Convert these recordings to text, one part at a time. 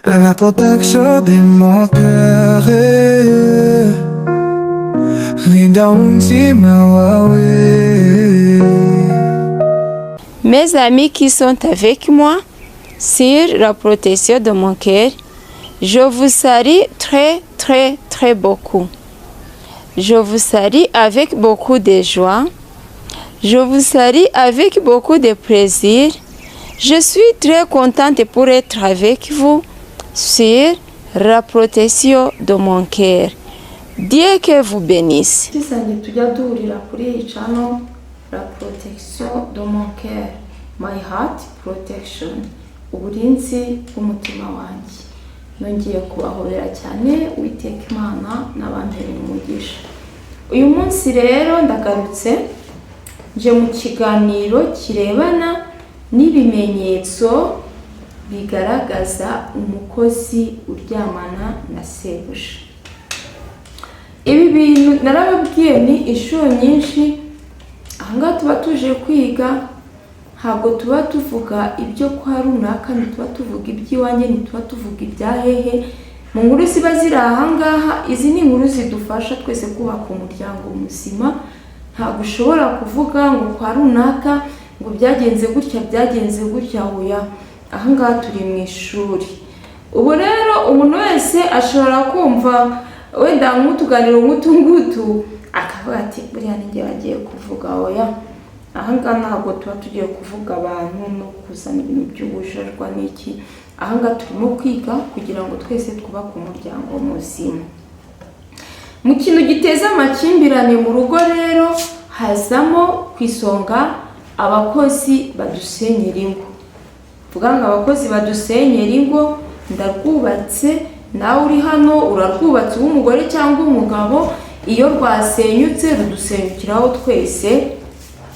La protection de mon cœur Linda Mes amis qui sont avec moi sur la protection de mon cœur, je vous salue très beaucoup. Je vous salue avec beaucoup de joie. Je vous salue avec beaucoup de plaisir. Je suis très contente pour être avec vous sur la protection de mon cœur. Dieu que vous bénisse. La protection de mon cœur, my heart protection, uburinzi bw'umutima wanjye. Nongeye kubahobera cyane Uwiteka Imana n'abambere umugisha. Uyu munsi rero ndagarutse nje mu kiganiro kirebana n'ibimenyetso bigaragaza umukozi uryamana na sebuja. Ibi bintu narababwiye ni inshuro nyinshi. Ahangaha tuba tuje kwiga, ntabwo tuba tuvuga ibyo kwa runaka, ntituba tuvuga iby'iwanjye, ntituba tuvuga ibya hehe. Mu nkuru ziba ziri ahangaha, izi ni inkuru zidufasha twese kubaka umuryango muzima. Ntabwo ushobora kuvuga ngo kwa runaka ngo byagenze gutya oya. Ahangaha turi mu ishuri. Ubu rero umuntu wese ashobora kumva wenda nk'utuganiro nk'utu akavuga ati buriya ninjye bagiye kuvuga oya. Ahangaha ntabwo tuba tugiye kuvuga abantu no kuzana ibintu by'ubujajwa n'iki. Ahangaha turimo kwiga kugira ngo twese twubake umuryango muzima. Mu kintu giteza amakimbirane mu rugo rero hazamo kwisonga abakozi badusenyera ingo. Vuga ngo abakozi badusenyera ingo, ndarwubatse nawe uri hano urarwubatse w'umugore cyangwa umugabo. Iyo rwasenyutse rudusenyukiraho twese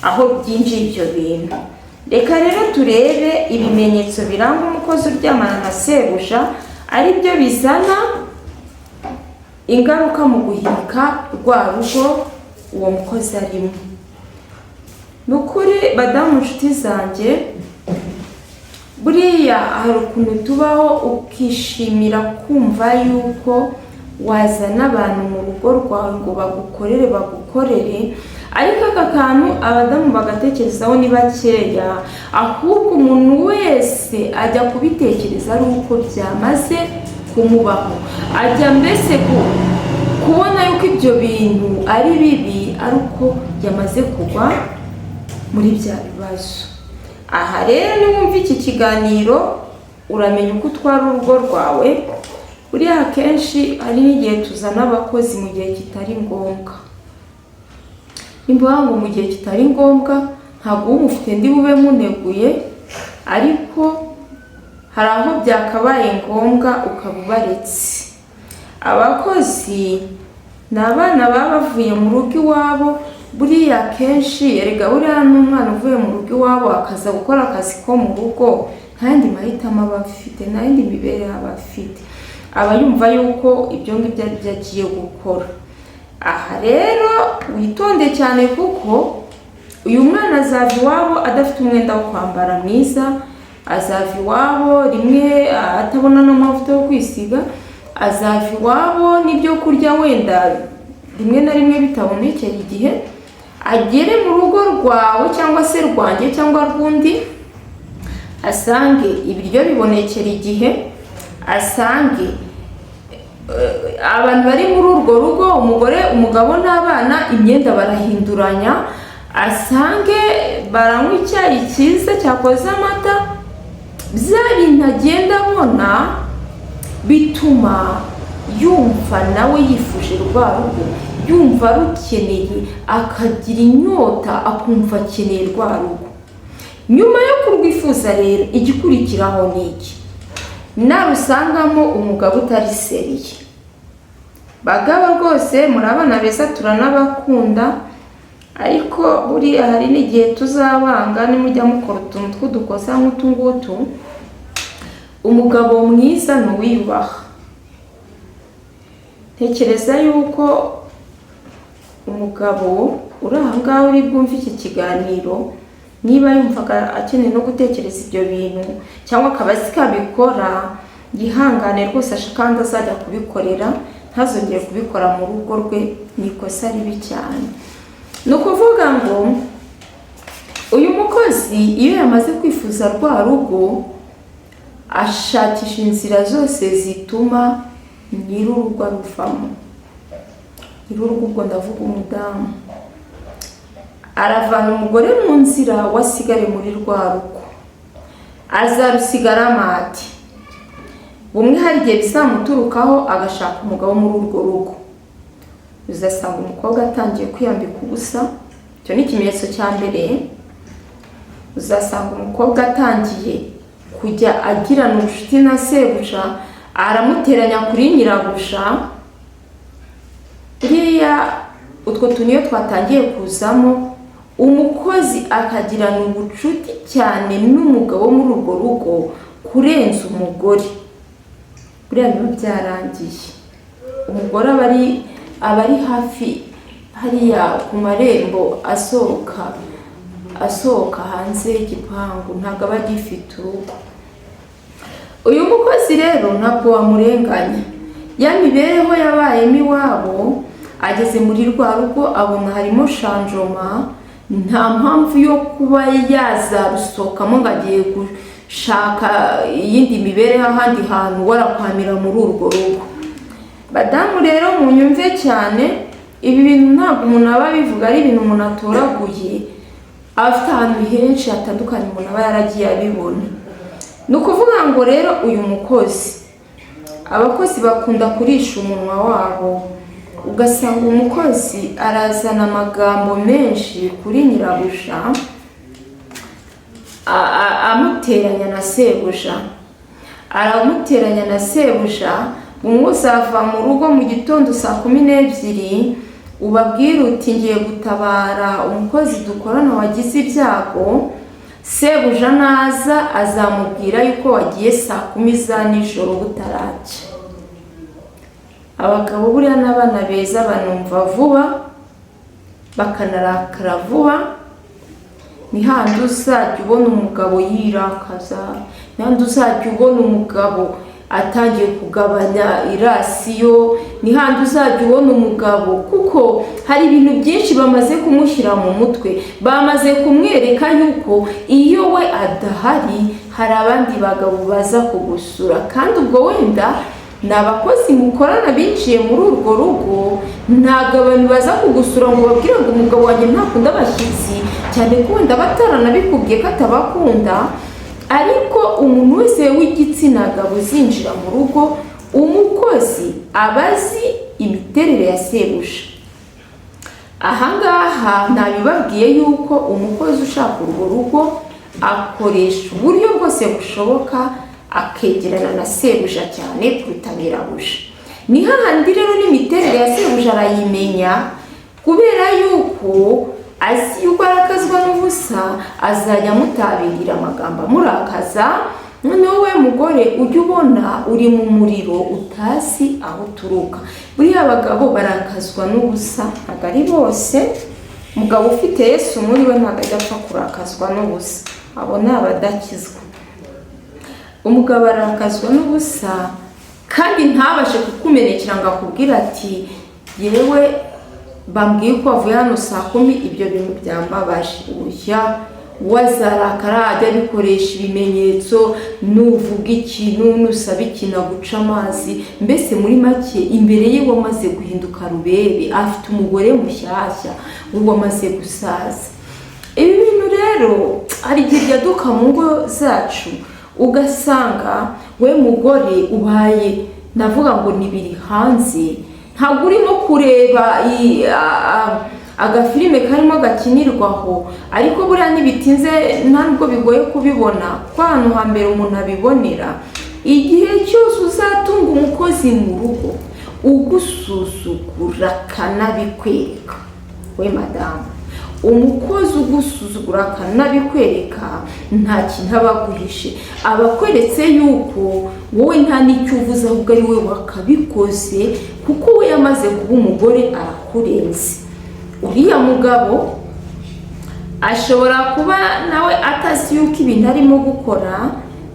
aho byinjiye ibyo bintu. Reka rero turebe ibimenyetso biranga umukozi uryamana na sebuja, ari byo bizana ingaruka mu guhirika rwa rugo uwo mukozi arimo. Nukuri badamu nshuti zanjye, buriya hari ukuntu tubaho ukishimira kumva yuko wazana abantu mu rugo rwawe ngo bagukorere, ariko aka kantu abadamu bagatekerezaho ni bakeya. Ahubwo umuntu wese ajya kubitekereza ari uko byamaze kumubaho, ajya mbese kubona yuko ibyo bintu ari bibi ari uko yamaze kugwa muri bya bibazo. Aha rero niwumva iki kiganiro uramenya uko utwara urugo rwawe. Buriya akenshi hari n'igihe tuzana abakozi mu gihe kitari ngombwa. Nimba ngo mu gihe kitari ngombwa ntabwo umufite ndi bube muneguye, ariko hari aho byakabaye ngombwa ukaba ubaretse. Abakozi ni abana baba bavuye mu rugo iwabo. Buriya kenshi erega buriya n'umwana uvuye mu rugo iwabo akaza gukora akazi ko mu rugo, nta yindi mahitamo aba afite, nta yindi mibereho aba afite. Aba yumva yuko ibyo ngibyo ari byo agiye gukora. Aha rero witonde cyane, kuko uyu mwana azava iwabo adafite umwenda wo kwambara mwiza, azava iwabo rimwe atabona n'amavuta yo kwisiga, azava iwabo n'ibyo kurya wenda rimwe na rimwe bitabonekera igihe. Agere mu rugo rwawe cyangwa se rwanjye cyangwa rwundi, asange ibiryo bibonekera igihe, asange abantu bari muri urwo rugo, umugore umugabo n'abana imyenda barahinduranya, asange baranywa icyayi cyiza cyakoze amata. Bya bintu agenda abona bituma yumva nawe yifuje rwa rugo, yumva rukeneye, akagira inyota, akumva akeneye rwa rugo. Nyuma yo kurwifuza rero igikurikiraho ni iki? Narusangamo umugabo utari seriye. Bagabo rwose muri abana beza turanabakunda, ariko buriya hari n'igihe tuzabanga nimujya mukora utuntu tw'udukosa nk'utu ngutu. Umugabo mwiza ni uwiyubaha. Tekereza yuko umugabo uri ahangaha uri bwumve iki kiganiro, niba yumvaga akeneye no gutekereza ibyo bintu cyangwa akaba azi ko abikora, yihangane rwose kandi azajya kubikorera, ntazongere kubikora mu rugo rwe, ni ikosa ribi cyane. Ni ukuvuga ngo uyu mukozi iyo yamaze kwifuza rwa rugo ashakisha inzira zose zituma nyir'urugo ruvamo. Nyir'urugo ubwo ndavuga umudamu, aravana umugore mu nzira wasigare muri rwa rugo, azarusigara amati. Bumwe hari igihe bizamuturukaho agashaka umugabo muri urwo rugo, uzasanga umukobwa atangiye kwiyambika ubusa. Icyo ni ikimenyetso cya mbere. Uzasanga umukobwa atangiye kujya agirana ubucuti na sebuja, aramuteranya kuri nyirabuja. Buriya utwo tuniyo twatangiye kuzamo, umukozi akagirana ubucuti cyane n'umugabo muri urwo rugo kurenza umugore, buriya biba byarangiye. Umugore aba ari hafi hariya ku marembo asohoka hanze y'igipangu, ntabwo aba agifite urugo. Uyu mukozi rero ntabwo wamurenganya. Ya mibereho yabayemo iwabo, ageze muri rwa rugo abona harimo shanjoma, nta mpamvu yo kuba yazarusohokamo ngo agiye gushaka iyindi mibereho ahandi hantu warakwamira muri urwo rugo. Badamu rero munyumve cyane, ibi bintu ntabwo umuntu aba abivuga ari ibintu umuntu atoraguye, afite ahantu henshi hatandukanye umuntu aba yaragiye abibona. Ni ukuvuga ngo rero uyu mukozi, abakozi bakunda kurisha umunwa wabo, ugasanga umukozi arazana amagambo menshi kuri nyirabuja, amuteranya na sebuja, aramuteranya na sebuja. Umwe uzava mu rugo mu gitondo saa 12 ubabwira uti ngiye gutabara umukozi dukorana wagize ibyago, sebuja naza azamubwira yuko wagiye saa 10 za nijoro butaracya. Abagabo buriya n'abana beza banumva vuba bakanarakara vuba. Ni handi uzajya ubona umugabo yirakaza, ni handi uzajya ubona umugabo atangiye kugabanya irasiyo, ni handi uzajya ubona umugabo, kuko hari ibintu byinshi bamaze kumushyira mu mutwe, bamaze kumwereka yuko iyo we adahari hari abandi bagabo baza kugusura. Kandi ubwo wenda ni abakozi mukorana binciye muri urwo rugo, ntabwo abantu baza kugusura ngo babwire ngo umugabo wanjye ntakunda abashyitsi, cyane ko wenda bataranabikubwiye ko atabakunda. Ariko umuntu wese w'igitsina gabo uzinjira mu rugo, umukozi aba azi imiterere ya sebuja. Ahangaha nabibabwiye yuko umukozi ushaka urwo rugo akoresha uburyo bwose bushoboka akegerana na sebuja cyane kuruta nyirabuja. Ni hahandi rero n'imiterere ya sebuja arayimenya, kubera yuko azi yuko arakazwa n'ubusa, azajya amutabirira amagambo amurakaza. Noneho we mugore ujya ubona uri mu muriro utazi aho uturuka. Buriya abagabo barakazwa n'ubusa, ntabwo ari bose. Umugabo ufite Yesu muri we ntabwo ajya apfa kurakazwa n'ubusa, abo ni abadakizwa. Umugabo arakazwa n'ubusa kandi ntabashe kukumenekera ngo akubwire ati yewe bambwiye ko wavuye hano saa 10 ibyo bintu byambabaje. Uya wazarakara ajya bikoresha ibimenyetso, nuvuga ikintu nusaba ikintu guca amazi. Mbese muri make imbere ye wamaze guhinduka rubebe, afite umugore mushyashya wamaze gusaza. Ibi bintu rero hari igihe byaduka mu ngo zacu, ugasanga we mugore ubaye navuga ngo nibiri hanze, ntabwo urimo kureba agafilime karimo gakinirwaho. Ariko buriya ntibitinze ntabwo bigoye kubibona ko ahantu hambere umuntu abibonera. Igihe cyose uzatunga umukozi mu rugo ugusuzugura kanabikwereka, we madamu, umukozi ugusuzugura kanabikwereka, nta kintu aba aguhishe, aba akweretse yuko wowe nta n'icyo uvuze, ahubwo ari we wakabikoze, kuko we yamaze kuba umugore arakurenze. Uriya mugabo ashobora kuba nawe atazi yuko ibintu arimo gukora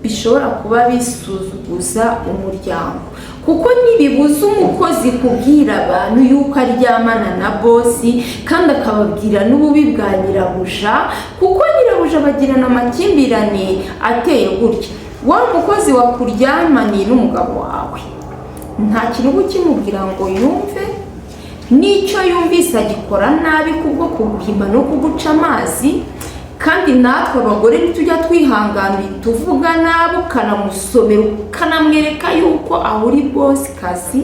bishobora kuba bisuzuguza umuryango, kuko ntibibuza umukozi kubwira abantu yuko aryamana na bosi kandi akababwira n'ububi bwa nyirabuja, kuko nyirabuja bagirana amakimbirane ateye gutya. Wa mukozi wakuryamaniye n'umugabo wawe nta kintu uba ukimubwira ngo yumve, n'icyo yumvise agikora nabi kubwo kuguhimba no kuguca amazi. Kandi natwe abagore ntitujya twihanganira tuvuga nabi, ukanamusomera ukanamwereka yuko aho uri bosi kazi,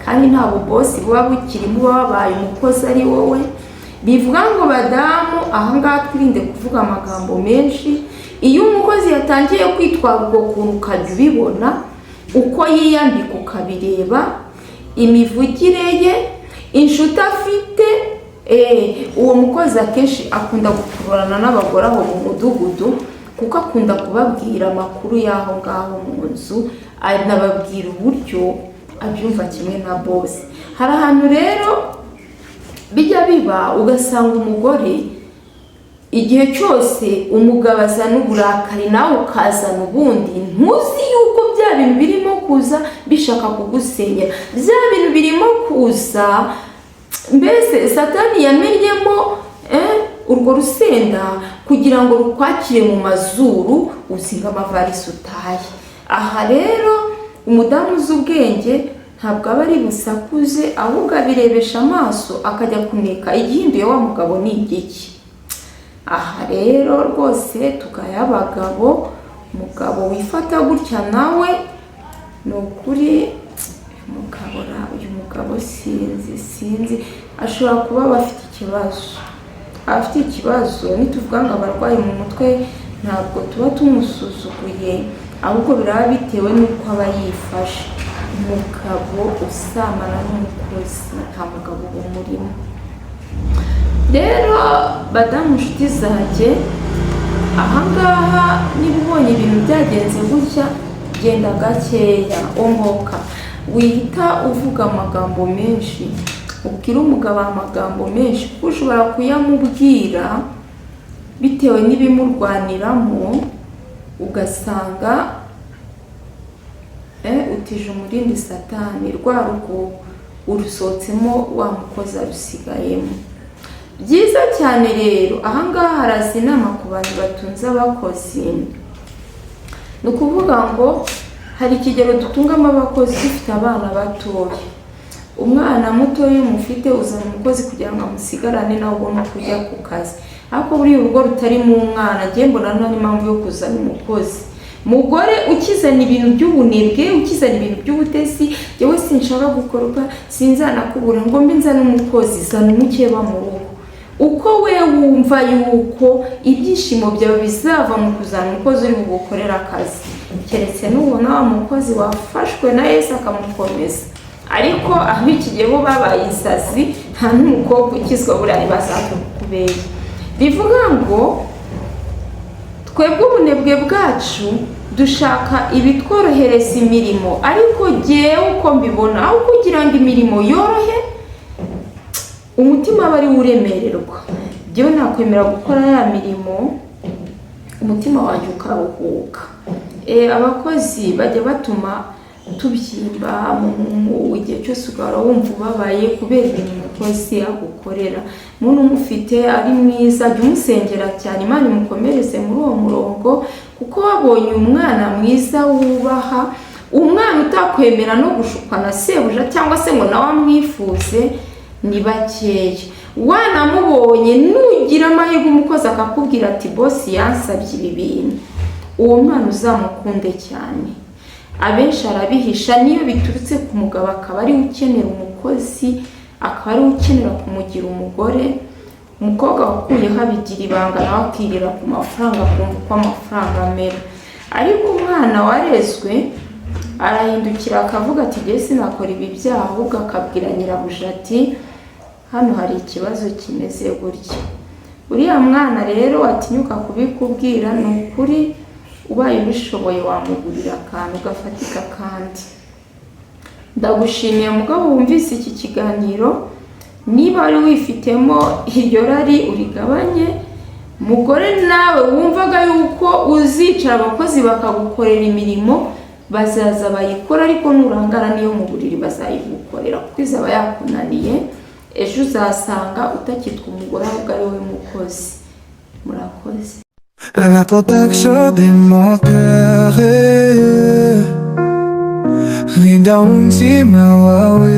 kandi ntabwo bosi buba bukirimo, babaye umukozi ari wowe. Bivuga ngo badamu, ahangaha twirinde kuvuga amagambo menshi. Iyo umukozi yatangiye kwitwara ubwo kuntu ukajya ubibona, uko yiyambika ukabireba, imivugire ye, inshuti afite, uwo mukozi akenshi akunda gukururana n'abagore aho mu mudugudu, kuko akunda kubabwira amakuru y'aho ngaho mu nzu, anababwira uburyo abyumva kimwe na bosi. Hari ahantu rero bijya biba ugasanga umugore igihe cyose umugabo azana uburakari nawe ukazana ubundi, ntuzi yuko bya bintu birimo kuza bishaka kugusenyera, bya bintu birimo kuza mbese satani yamenyemo urwo rusenda kugira ngo rukwakire mu mazuru uzinga amavarisi utaye. Aha rero umudamu uzi ubwenge ntabwo aba ari busakuze, ahubwo abirebesha amaso akajya kuneka igihinduye wa mugabo ni igiki. Aha rero rwose tugaye abagabo, umugabo wifata gutya nawe ni ukuri uyu mugabo sinzi ashobora kuba afite ikibazo. Nituvuga ngo abarwayi mu mutwe ntabwo tuba tumusuzuguye, ahubwo biraba bitewe n'uko aba yifashe. Umugabo usamana n'umukozi nta mugabo umurimo. Rero badamu inshuti zanjye, ahangaha niba ubonye ibintu byagenze gutya, genda gakeya, ongoka, wihita uvuga amagambo menshi, ubwira umugabo amagambo menshi, kuko ushobora kuyamubwira bitewe n'ibimurwaniramo, ugasanga utije umurindi satani, rwa rugo urusohotsemo wa mukozi arusigayemo. Byiza cyane rero, ahangaha haraza inama ku bantu batunze abakozi. Ni ukuvuga ngo hari ikigero dutungamo abakozi dufite abana batoya. Umwana muto iyo umufite uzana umukozi kugira ngo amusigarane nawe ubone kujya ku kazi, ariko buriya urugo rutarimo umwana, njye mbona nta n'impamvu yo kuzana umukozi. Mugore ukizana ibintu by'ubunebwe, ukizana ibintu by'ubutesi, yewe sinshaka gukoropa, sinzanakubura ngo mbe nzana umukozi, zana umukeba mu rugo. Uko we wumva yuko ibyishimo byawe bizava mu kuzana umukozi uri bugukorera akazi, keretse n'ubona wa mukozi wafashwe na Yesu akamukomeza. Ariko aho iki gihe bo babaye insazi, nta n'umukobwa ukizwa buriya bazakubera. Bivuga ngo twebwe ubunebwe bwacu dushaka ibitworohereza imirimo, ariko jyewe uko mbibona, aho kugira ngo imirimo yorohe umutima aba ari uremererwa. Jyewe nakwemera gukora ya mirimo umutima wanjye ukaruhuka. Abakozi bajya batuma tubyimba mu gihe cyose ugahora wumva ubabaye kubera ibintu umukozi agukorera. Umuntu umufite ari mwiza, jya umusengera cyane, Imana imukomereze muri uwo murongo, kuko wabonye umwana mwiza wubaha, umwana utakwemera no gushukwa na sebuja cyangwa se ngo nawe amwifuze, ni bakeya. Wanamubonye nugira amahirwe umukozi akakubwira ati bosi yansabye ibi bintu, uwo mwana uzamukunde cyane. Abenshi arabihisha, niyo biturutse ku mugabo akaba ari ukenera umukozi, akaba ari ukenera kumugira umugore. Umukobwa wakuyeho abigira ibanga, nawe akirira ku mafaranga, akumva uko amafaranga amera. Ariko umwana warezwe arahindukira akavuga ati jye sinakora ibi byaha, ahubwo akabwira nyirabuja ati hano hari ikibazo kimeze gutya. Uriya mwana rero atinyuka kubikubwira, ni ukuri ubaye ubishoboye wamugurira akantu gafatika kandi. Ndagushimiye mugabo wumvise iki kiganiro, niba wari wifitemo iryo rari urigabanye, mugore nawe wumvaga yuko uzicara abakozi bakagukorera imirimo, bazaza bayikora, ariko nurangara niyo mu buriri bazayigukorera kuko izaba yakunaniye. Ejo uzasanga utakitwa umugore ahubwo ari wowe mukozi. Murakoze. La protection de mon cœur, Linda umutima wawe.